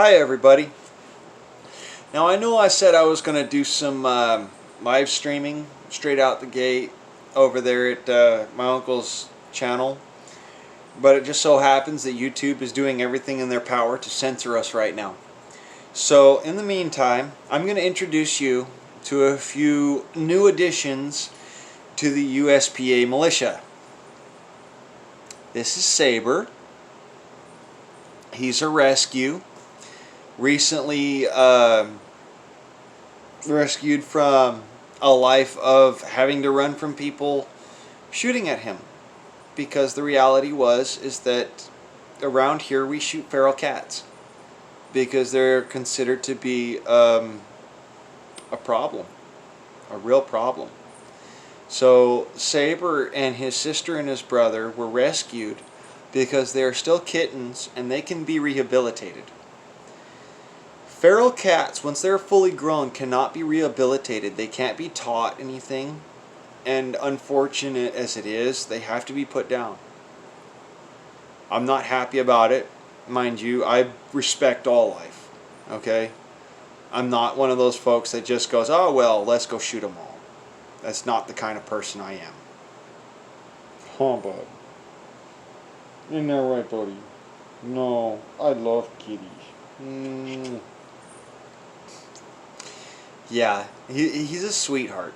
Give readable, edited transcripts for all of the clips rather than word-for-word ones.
Hi everybody. Now I know I said I was going to do some live streaming straight out the gate over there at my uncle's channel, but it just so happens that YouTube is doing everything in their power to censor us right now. So in the meantime, I'm going to introduce you to a few new additions to the USPA militia. This is Saber. He's a rescue. Recently rescued from a life of having to run from people shooting at him, because the reality is that around here we shoot feral cats because they're considered to be a problem, a real problem. So Saber and his sister and his brother were rescued because they're still kittens and they can be rehabilitated. Feral cats, once they're fully grown, cannot be rehabilitated. They can't be taught anything, and unfortunate as it is, they have to be put down. I'm not happy about it. Mind you, I respect all life, okay? I'm not one of those folks that just goes, oh well, let's go shoot them all. That's not the kind of person I am. Huh, bud? Isn't that right, buddy? No, I love kitties. Yeah, he's a sweetheart.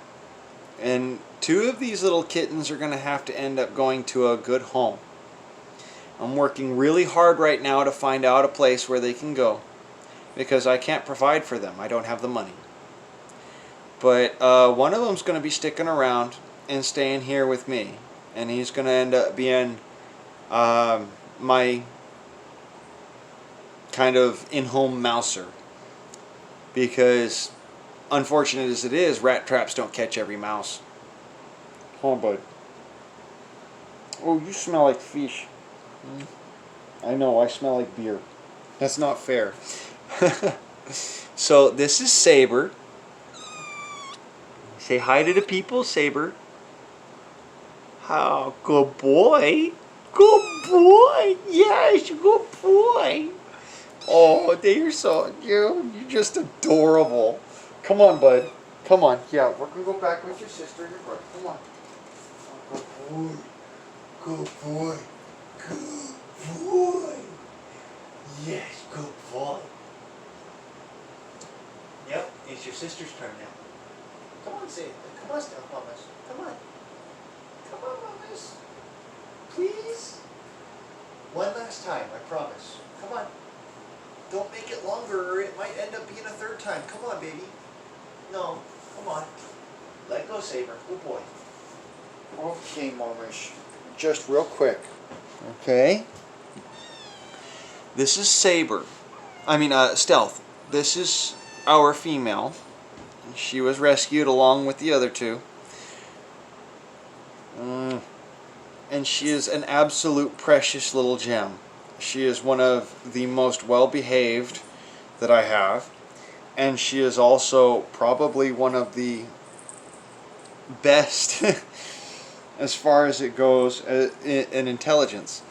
And two of these little kittens are going to have to end up going to a good home. I'm working really hard right now to find out a place where they can go, because I can't provide for them. I don't have the money. But one of them's going to be sticking around and staying here with me. And he's going to end up being my kind of in-home mouser. Because, unfortunate as it is, rat traps don't catch every mouse. Huh, bud? Oh, you smell like fish. I know, I smell like beer. That's not fair. So, this is Saber. Say hi to the people, Saber. Oh, good boy. Good boy. Yes, good boy. Oh, you're just adorable. Come on, bud. Come on. Yeah, we're going to go back with your sister and your brother. Come on. Oh, good boy. Good boy. Good boy. Yes, good boy. Yep, it's your sister's turn now. Come on, say it. Come on, Steph, Mamas. Come on. Come on, Mamas. Please. One last time, I promise. Come on. Don't make it longer or it might end up being a third time. Come on, baby. No. Come on. Let go, Saber. Good boy. Okay, Momish. Just real quick. Okay. This is Saber. Stealth. This is our female. She was rescued along with the other two. And she is an absolute precious little gem. She is one of the most well-behaved that I have. And she is also probably one of the best as far as it goes in intelligence.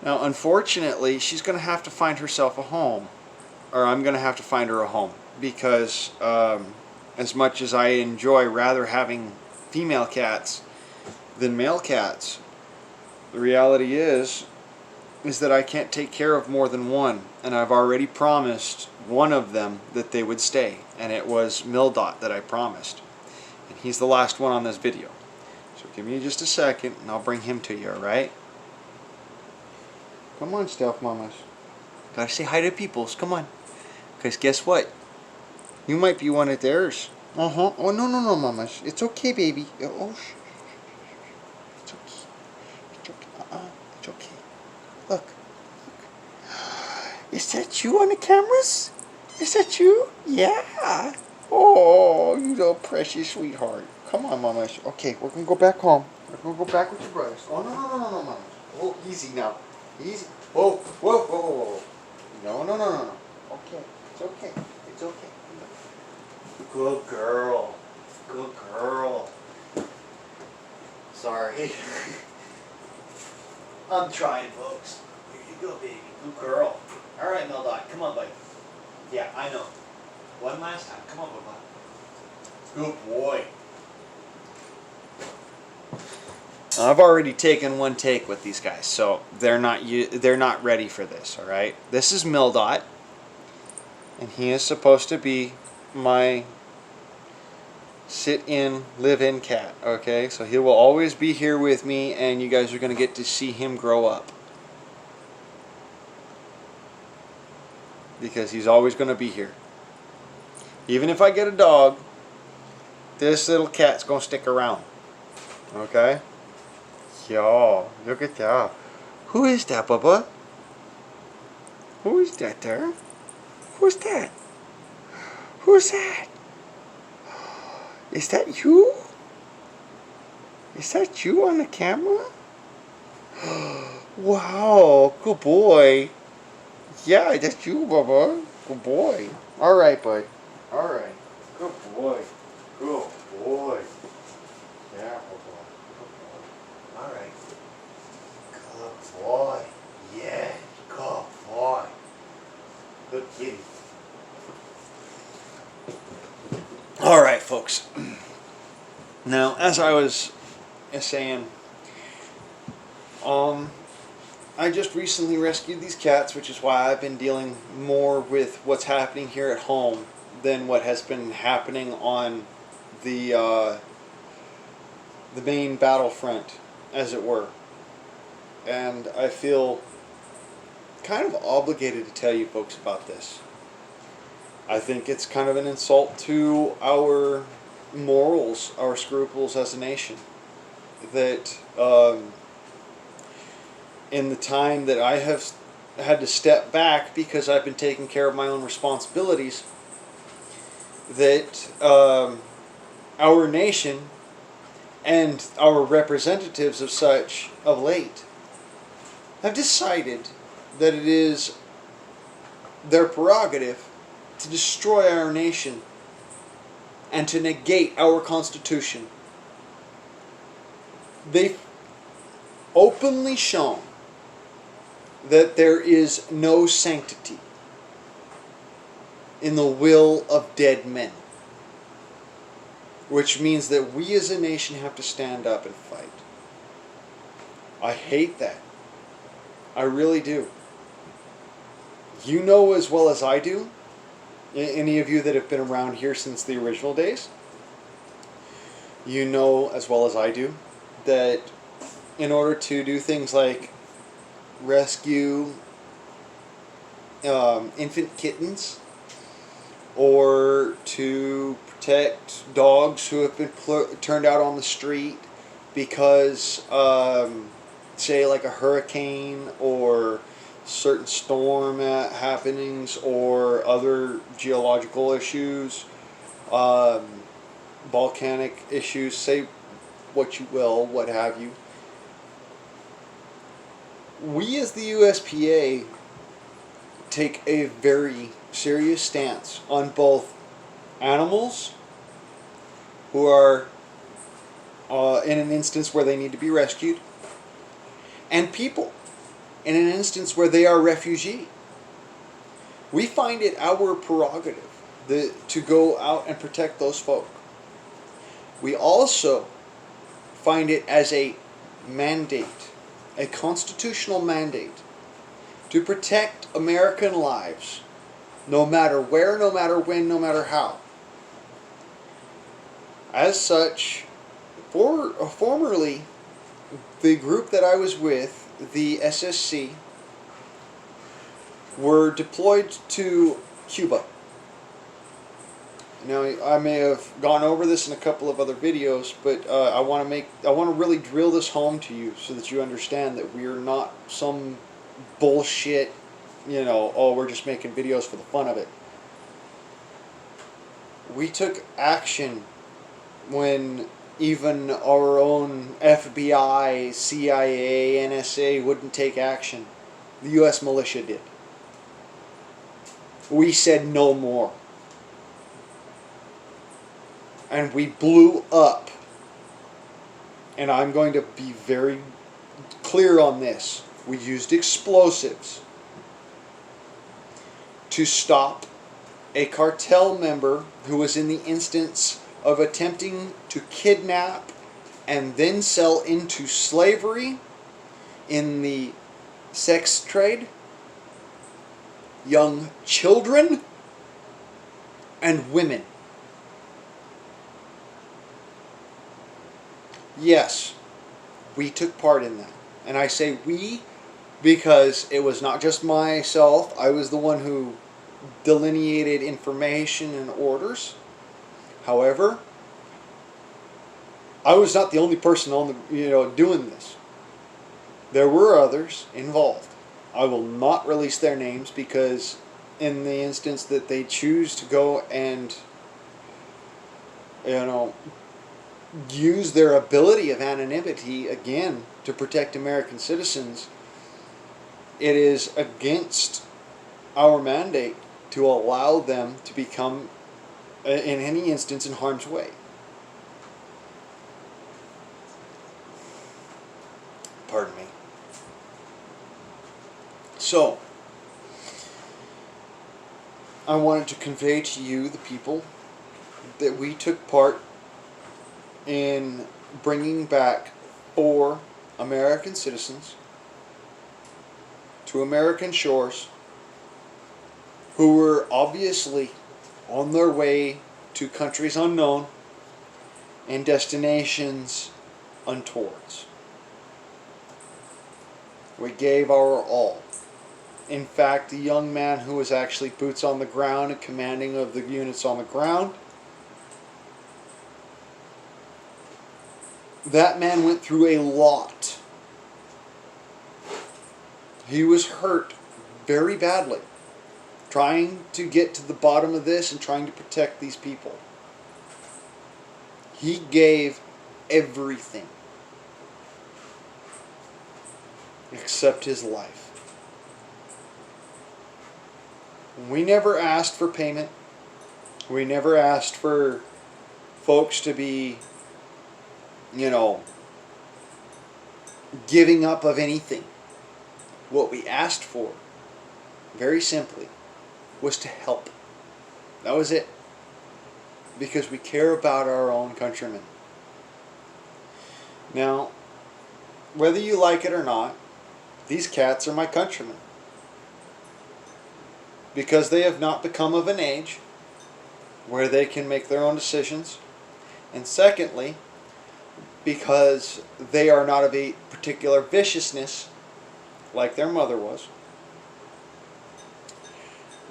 Now, unfortunately, she's going to have to find herself a home. Or I'm going to have to find her a home. Because as much as I enjoy rather having female cats than male cats, the reality is that I can't take care of more than one, and I've already promised one of them that they would stay, and it was Mildot that I promised, and he's the last one on this video. So give me just a second and I'll bring him to you, alright? Come on, Stealth Mamas. Gotta say hi to peoples, come on, because guess what? You might be one of theirs. Uh-huh. Oh, no, Mamas. It's okay, baby. Oh, shh. It's okay. It's okay. It's okay. Look. Is that you on the cameras? Is that you? Yeah. Oh, you little precious sweetheart. Come on, Mamas. Okay, we're going to go back home. We're going to go back with your brothers. Oh, no, Mamas. Oh, easy now. Easy. Whoa. No. Okay. It's okay. It's okay. Good girl. Good girl. Sorry. I'm trying, folks. Here you go, baby. Good girl. All right, Mildot, come on, buddy. Yeah, I know. One last time. Come on, Mildot. Good boy. I've already taken one take with these guys, so they're not ready for this. All right. This is Mildot, and he is supposed to be my sit-in, live-in cat. Okay, so he will always be here with me, and you guys are going to get to see him grow up. Because he's always going to be here. Even if I get a dog, this little cat's going to stick around. Okay? Yo, look at that. Who is that, Bubba? Who is that there? Who's that? Who's that? Is that you? Is that you on the camera? Wow, good boy. Yeah, that's you, Bubba. Good boy. All right, bud. All right. Good boy. Good boy. Yeah, Bubba. Good boy. All right. Good boy. Yeah, good boy. Good kitty. All right, folks. Now, as I was saying, I just recently rescued these cats, which is why I've been dealing more with what's happening here at home than what has been happening on the main battlefront, as it were. And I feel kind of obligated to tell you folks about this. I think it's kind of an insult to our morals, our scruples as a nation, that in the time that I have had to step back because I've been taking care of my own responsibilities, that our nation and our representatives of such of late have decided that it is their prerogative to destroy our nation and to negate our Constitution. They've openly shown that there is no sanctity in the will of dead men, which means that we as a nation have to stand up and fight. I hate that. I really do. You know as well as I do, any of you that have been around here since the original days, you know as well as I do that in order to do things like rescue infant kittens, or to protect dogs who have been turned out on the street because, say, like a hurricane or certain storm happenings or other geological issues, volcanic issues, say what you will, what have you. We as the USPA take a very serious stance on both animals who are in an instance where they need to be rescued, and people in an instance where they are refugee. We find it our prerogative to go out and protect those folk. We also find it as a mandate, a constitutional mandate, to protect American lives, no matter where, no matter when, no matter how. As such, formerly, the group that I was with, the SSC, were deployed to Cuba. Now, I may have gone over this in a couple of other videos, but I want to really drill this home to you so that you understand that we are not some bullshit, oh, we're just making videos for the fun of it. We took action when even our own FBI, CIA, NSA wouldn't take action. The U.S. militia did. We said no more. And we blew up. And I'm going to be very clear on this. We used explosives to stop a cartel member who was in the instance of attempting to kidnap and then sell into slavery in the sex trade young children and women. Yes, we took part in that. And I say we because it was not just myself. I was the one who delineated information and orders. However, I was not the only person on the doing this. There were others involved. I will not release their names because in the instance that they choose to go and use their ability of anonymity again to protect American citizens, it is against our mandate to allow them to become, in any instance, in harm's way. Pardon me. So, I wanted to convey to you, the people, that we took part in bringing back 4 American citizens to American shores who were obviously on their way to countries unknown and destinations untowards. We gave our all. In fact, the young man who was actually boots on the ground and commanding of the units on the ground, that man went through a lot. He was hurt very badly trying to get to the bottom of this and trying to protect these people. He gave everything except his life. We never asked for payment. We never asked for folks to be, giving up of anything. What we asked for, very simply, was to help. That was it. Because we care about our own countrymen. Now, whether you like it or not, these cats are my countrymen. Because they have not become of an age where they can make their own decisions. And secondly, because they are not of a particular viciousness like their mother was.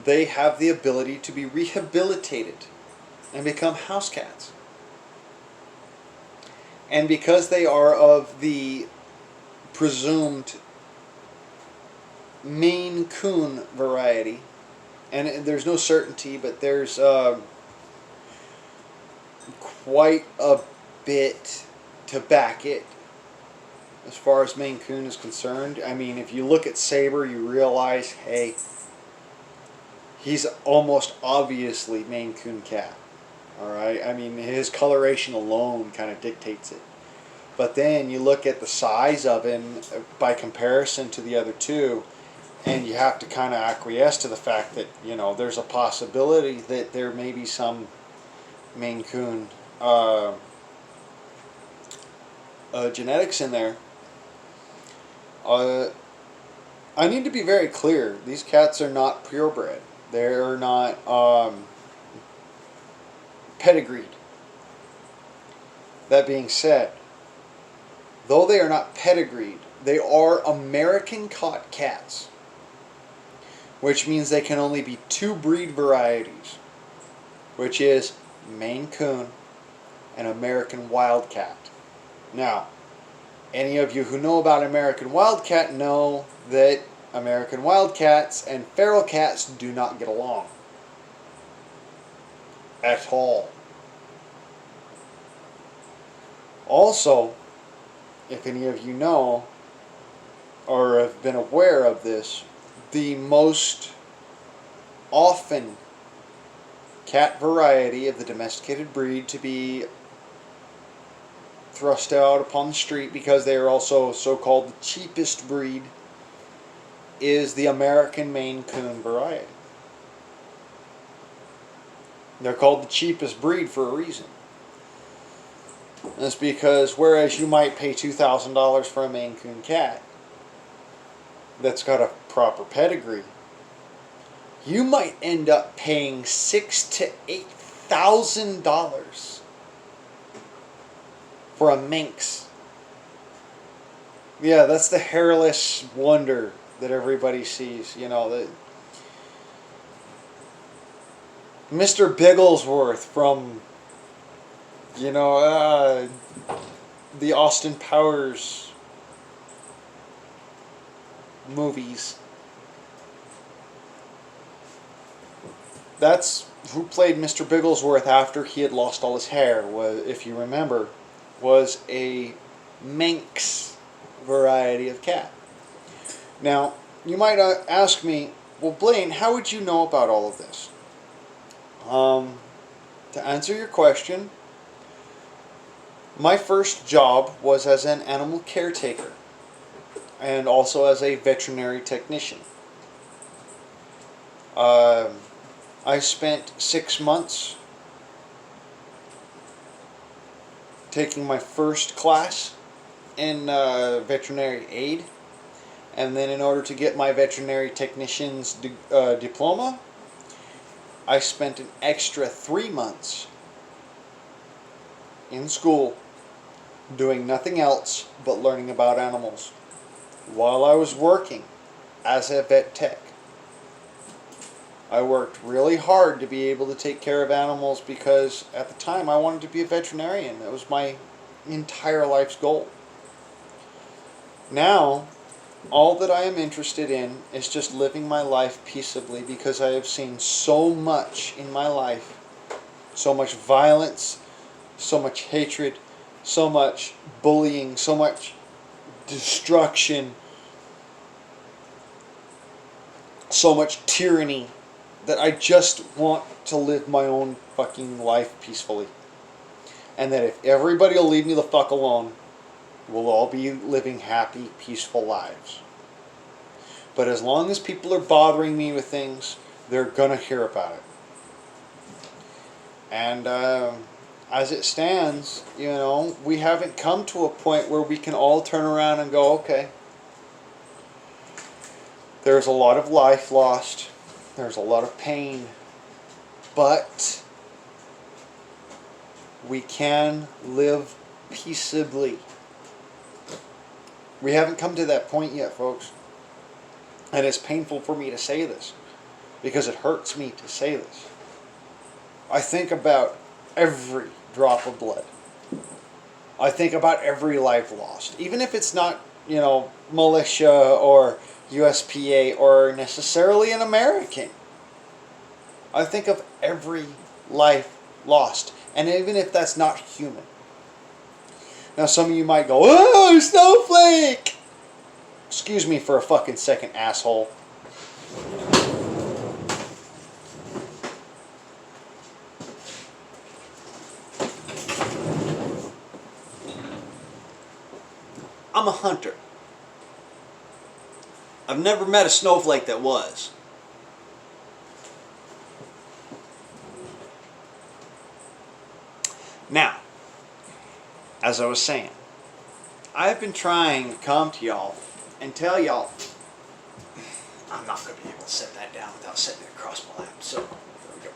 They have the ability to be rehabilitated and become house cats. And because they are of the presumed Maine Coon variety, and there's no certainty, but there's quite a bit to back it as far as Maine Coon is concerned. I mean, if you look at Saber, you realize, hey, he's almost obviously Maine Coon cat. Alright? I mean, his coloration alone kind of dictates it. But then you look at the size of him by comparison to the other two, and you have to kind of acquiesce to the fact that, there's a possibility that there may be some Maine Coon genetics in there. I need to be very clear. These cats are not purebred. They're not pedigreed. That being said, though they are not pedigreed, they are American caught cats, which means they can only be 2 breed varieties, which is Maine Coon and American Wildcat. Now, any of you who know about American Wildcat know that American Wildcats and feral cats do not get along at all. Also, if any of you know or have been aware of this, the most often cat variety of the domesticated breed to be thrust out upon the street, because they are also so-called the cheapest breed, is the American Maine Coon variety. They're called the cheapest breed for a reason. That's because whereas you might pay $2,000 for a Maine Coon cat that's got a proper pedigree, you might end up paying $6,000 to $8,000 for a minx. Yeah, that's the hairless wonder that everybody sees. You know, that Mr. Bigglesworth from, you know, the Austin Powers movies. That's who played Mr. Bigglesworth after he had lost all his hair. Was, if you remember, was a Manx variety of cat. Now, you might ask me, well, Blaine, how would you know about all of this? To answer your question, my first job was as an animal caretaker and also as a veterinary technician. I spent 6 months taking my first class in veterinary aid, and then in order to get my veterinary technician's diploma, I spent an extra 3 months in school doing nothing else but learning about animals while I was working as a vet tech. I worked really hard to be able to take care of animals because at the time I wanted to be a veterinarian. That was my entire life's goal. Now, all that I am interested in is just living my life peaceably because I have seen so much in my life. So much violence, so much hatred, so much bullying, so much destruction, so much tyranny that I just want to live my own fucking life peacefully. And that if everybody will leave me the fuck alone, we'll all be living happy, peaceful lives. But as long as people are bothering me with things, they're gonna hear about it. And as it stands, you know, we haven't come to a point where we can all turn around and go, okay, there's a lot of life lost, there's a lot of pain, but we can live peaceably. We haven't come to that point yet, folks. And it's painful for me to say this, because it hurts me to say this. I think about every drop of blood. I think about every life lost. Even if it's not, you know, militia or USPA or necessarily an American. I think of every life lost. And even if that's not human. Now some of you might go, oh, snowflake! Excuse me for a fucking second, asshole. I'm a hunter. I've never met a snowflake that was. Now, as I was saying, I've been trying to come to y'all and tell y'all, I'm not going to be able to set that down without setting it across my lap, so there we go.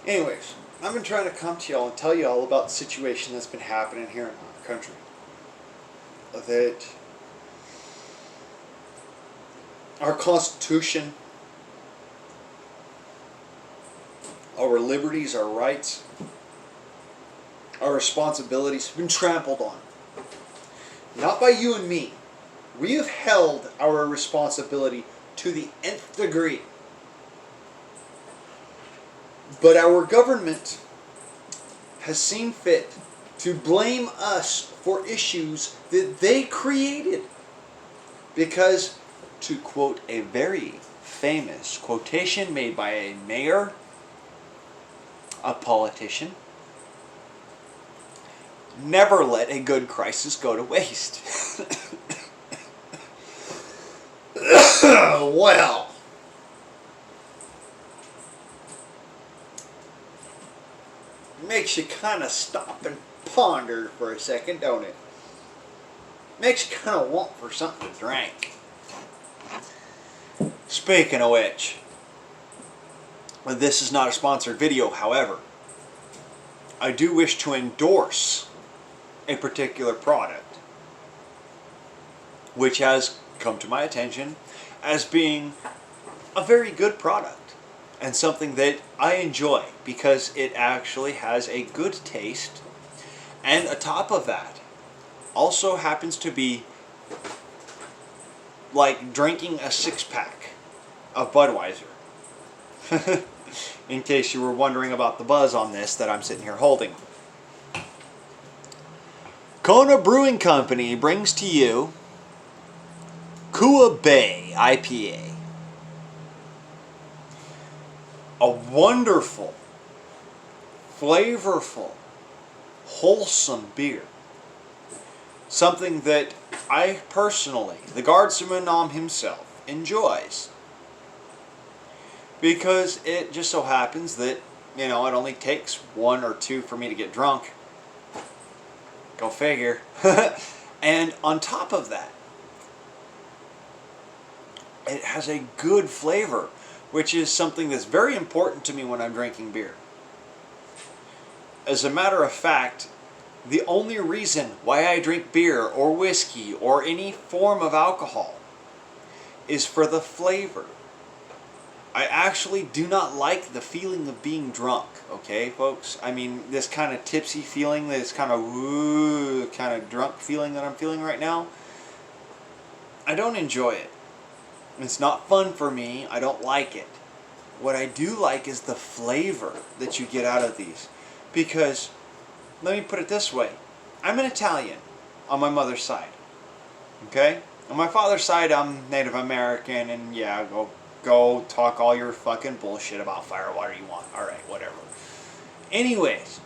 Anyways, I've been trying to come to y'all and tell y'all about the situation that's been happening here in our country. That our Constitution, our liberties, our rights, our responsibilities have been trampled on. Not by you and me. We have held our responsibility to the nth degree. But our government has seen fit to blame us for issues that they created. Because, to quote a very famous quotation made by a mayor, a politician, never let a good crisis go to waste. Well, makes you kind of stop and ponder for a second, don't it? Makes you kind of want for something to drink. Speaking of which, this is not a sponsored video, however, I do wish to endorse a particular product which has come to my attention as being a very good product and something that I enjoy because it actually has a good taste, and atop of that also happens to be like drinking a six-pack of Budweiser. In case you were wondering about the buzz on this that I'm sitting here holding. Kona Brewing Company brings to you Kua Bay IPA. A wonderful, flavorful, wholesome beer. Something that I personally, the guardsman himself, enjoys. Because it just so happens that, you know, it only takes one or two for me to get drunk. Go figure. And on top of that, it has a good flavor, which is something that's very important to me when I'm drinking beer. As a matter of fact, the only reason why I drink beer or whiskey or any form of alcohol is for the flavor. I actually do not like the feeling of being drunk, okay, folks? I mean, this kind of tipsy feeling, this kind of woo, kind of drunk feeling that I'm feeling right now, I don't enjoy it. It's not fun for me. I don't like it. What I do like is the flavor that you get out of these. Because, let me put it this way. I'm an Italian on my mother's side, okay? On my father's side, I'm Native American, and yeah, go talk all your fucking bullshit about firewater you want. Alright, whatever. Anyways,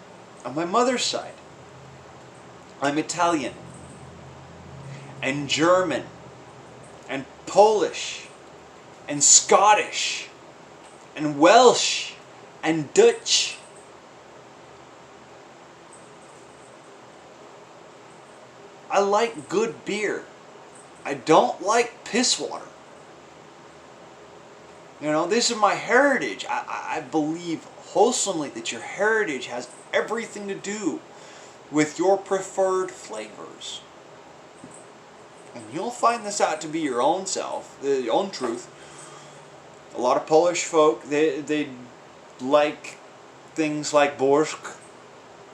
on my mother's side, I'm Italian and German and Polish and Scottish and Welsh and Dutch. I like good beer. I don't like piss water. You know, this is my heritage. I believe wholesomely that your heritage has everything to do with your preferred flavors. And you'll find this out to be your own self, your own truth. A lot of Polish folk, they like things like borscht.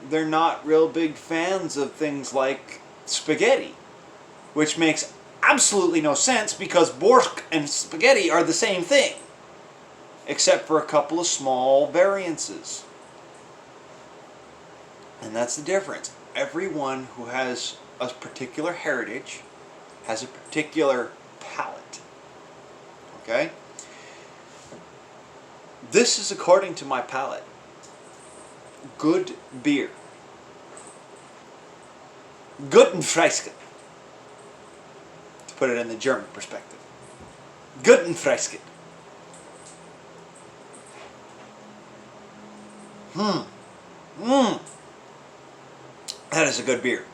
They're not real big fans of things like spaghetti, which makes absolutely no sense because borscht and spaghetti are the same thing, except for a couple of small variances. And that's the difference. Everyone who has a particular heritage has a particular palate. Okay? This is according to my palate. Good beer. Guten Freisket. To put it in the German perspective. Guten Freisket. That is a good beer.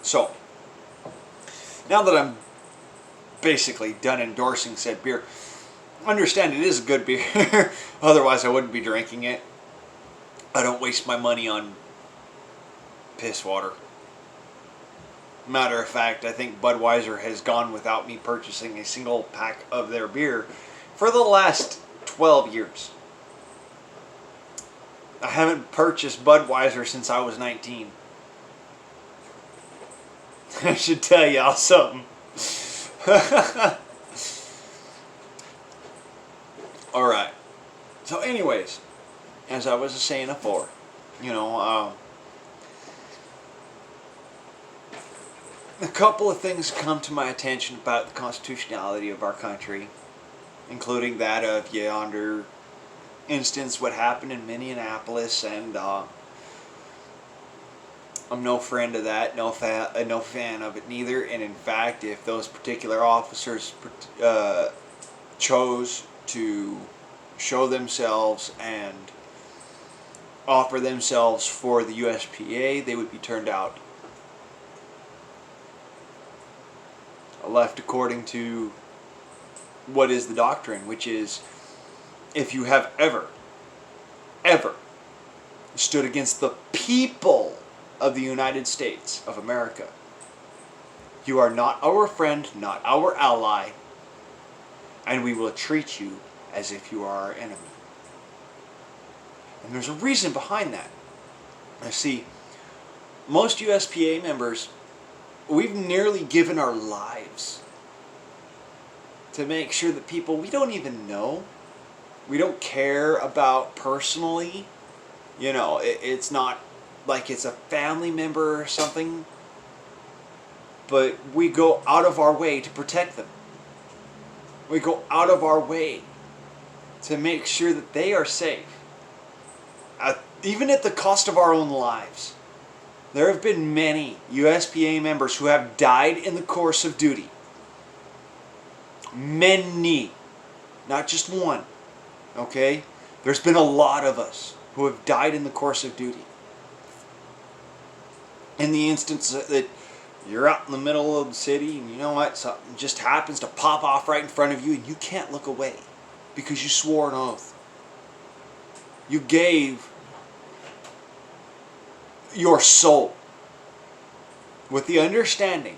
So, now that I'm basically done endorsing said beer, understand it is a good beer. Otherwise I wouldn't be drinking it. I don't waste my money on piss water. Matter of fact, I think Budweiser has gone without me purchasing a single pack of their beer for the last 12 years. I haven't purchased Budweiser since I was 19. I should tell y'all something. Alright. So anyways, as I was saying before, you know, a couple of things come to my attention about the constitutionality of our country, including that of yonder instance what happened in Minneapolis, and I'm no friend of that, no fan of it neither. And in fact, if those particular officers chose to show themselves and offer themselves for the USPA, they would be turned out. Left according to what is the doctrine, which is, if you have ever stood against the people of the United States of America, you are not our friend, not our ally, and we will treat you as if you are our enemy. And there's a reason behind that. I see, most USPA members, we've nearly given our lives to make sure that people we don't even know, we don't care about personally, it's not like it's a family member or something, but we go out of our way to protect them. We go out of our way to make sure that they are safe, even at the cost of our own lives. There have been many USPA members who have died in the course of duty. Many. Not just one. Okay? There's been a lot of us who have died in the course of duty. In the instance that you're out in the middle of the city and you know what? Something just happens to pop off right in front of you and you can't look away because you swore an oath. You gave your soul with the understanding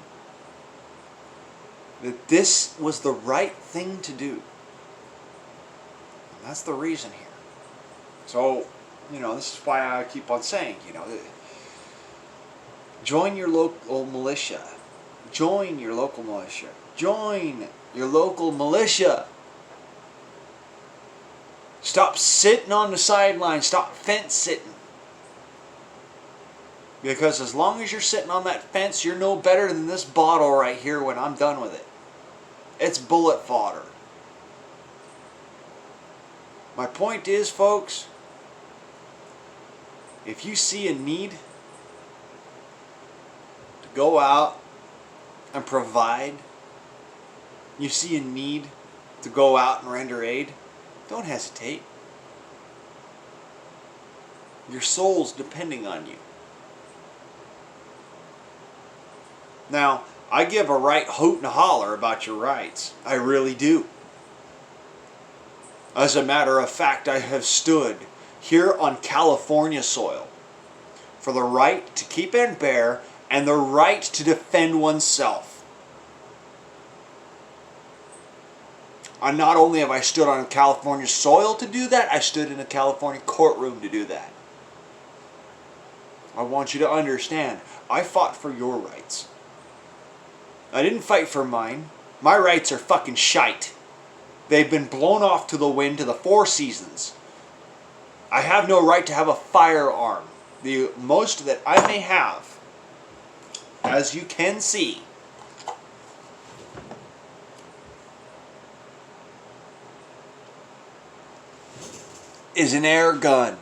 that this was the right thing to do. And that's the reason here. So, this is why I keep on saying, join your local militia. Join your local militia. Join your local militia. Stop sitting on the sidelines. Stop fence sitting. Because as long as you're sitting on that fence, you're no better than this bottle right here when I'm done with it. It's bullet fodder. My point is, folks, if you see a need to go out and provide, you see a need to go out and render aid, don't hesitate. Your soul's depending on you. Now, I give a right hoot and a holler about your rights. I really do. As a matter of fact, I have stood here on California soil for the right to keep and bear and the right to defend oneself. And not only have I stood on California soil to do that, I stood in a California courtroom to do that. I want you to understand, I fought for your rights. I didn't fight for mine. My rights are fucking shite. They've been blown off to the wind to the four seasons. I have no right to have a firearm. The most that I may have, as you can see, is an air gun.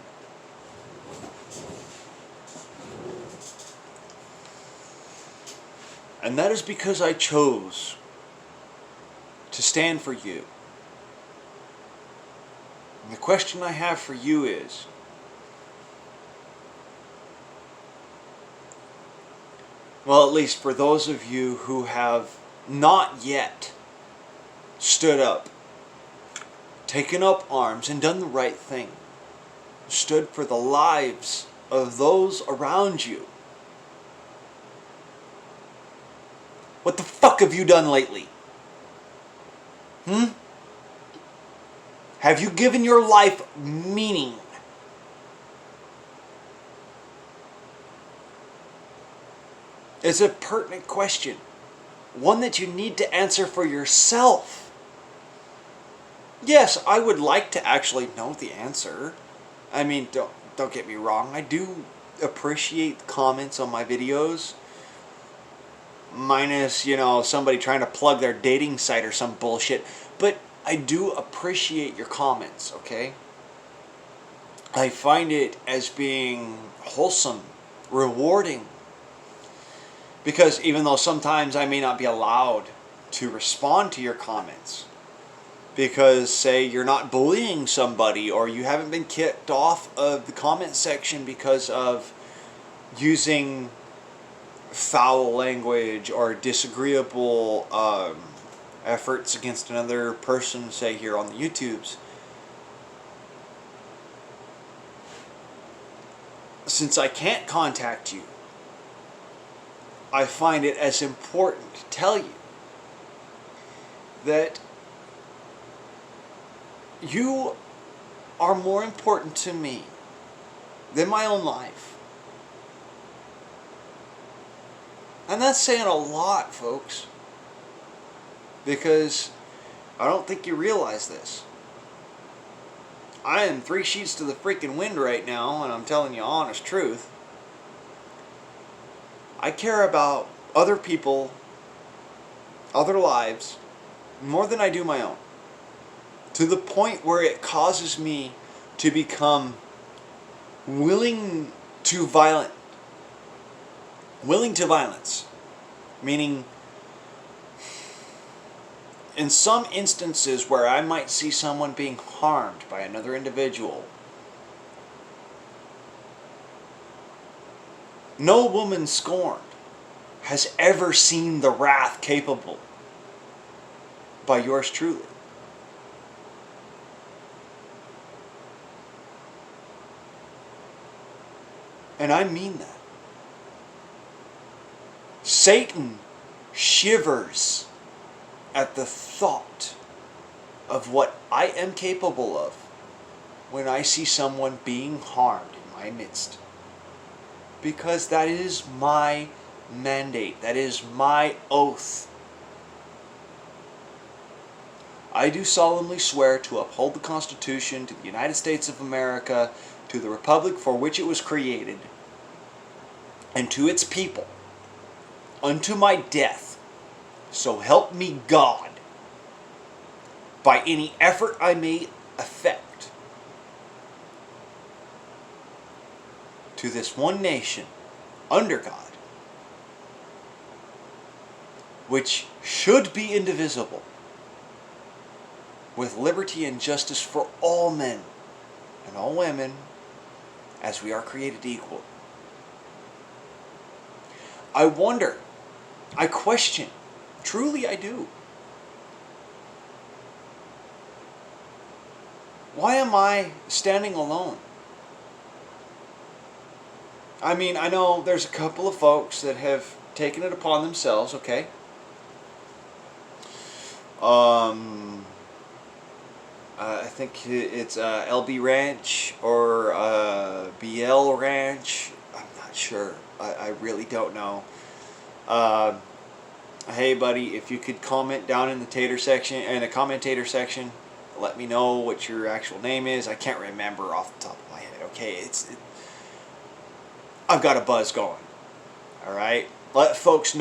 And that is because I chose to stand for you. And the question I have for you is, well, at least for those of you who have not yet stood up, taken up arms and done the right thing, stood for the lives of those around you. What the fuck have you done lately? Have you given your life meaning? It's a pertinent question. One that you need to answer for yourself. Yes, I would like to actually know the answer. I mean, don't get me wrong. I do appreciate comments on my videos. Minus, somebody trying to plug their dating site or some bullshit. But I do appreciate your comments, okay? I find it as being wholesome, rewarding. Because even though sometimes I may not be allowed to respond to your comments, because, say, you're not bullying somebody, or you haven't been kicked off of the comment section because of using foul language or disagreeable efforts against another person, say here on the YouTubes. Since I can't contact you, I find it as important to tell you that you are more important to me than my own life. And that's saying a lot, folks, because I don't think you realize this. I am 3 sheets to the freaking wind right now, and I'm telling you honest truth. I care about other people, other lives, more than I do my own. To the point where it causes me to become willing to violence. Meaning, in some instances where I might see someone being harmed by another individual, no woman scorned has ever seen the wrath capable by yours truly. And I mean that. Satan shivers at the thought of what I am capable of when I see someone being harmed in my midst. Because that is my mandate. That is my oath. I do solemnly swear to uphold the Constitution, to the United States of America, to the Republic for which it was created, and to its people, unto my death. So help me God, by any effort I may effect, to this one nation, under God, which should be indivisible, with liberty and justice for all men and all women, as we are created equal. I wonder, I question, truly I do, why am I standing alone? I mean, I know there's a couple of folks that have taken it upon themselves, okay? I think it's LB Ranch or BL Ranch. I'm not sure. I really don't know. Hey, buddy, if you could comment down in the commentator section, let me know what your actual name is. I can't remember off the top of my head. Okay, I've got a buzz going. All right, let folks know.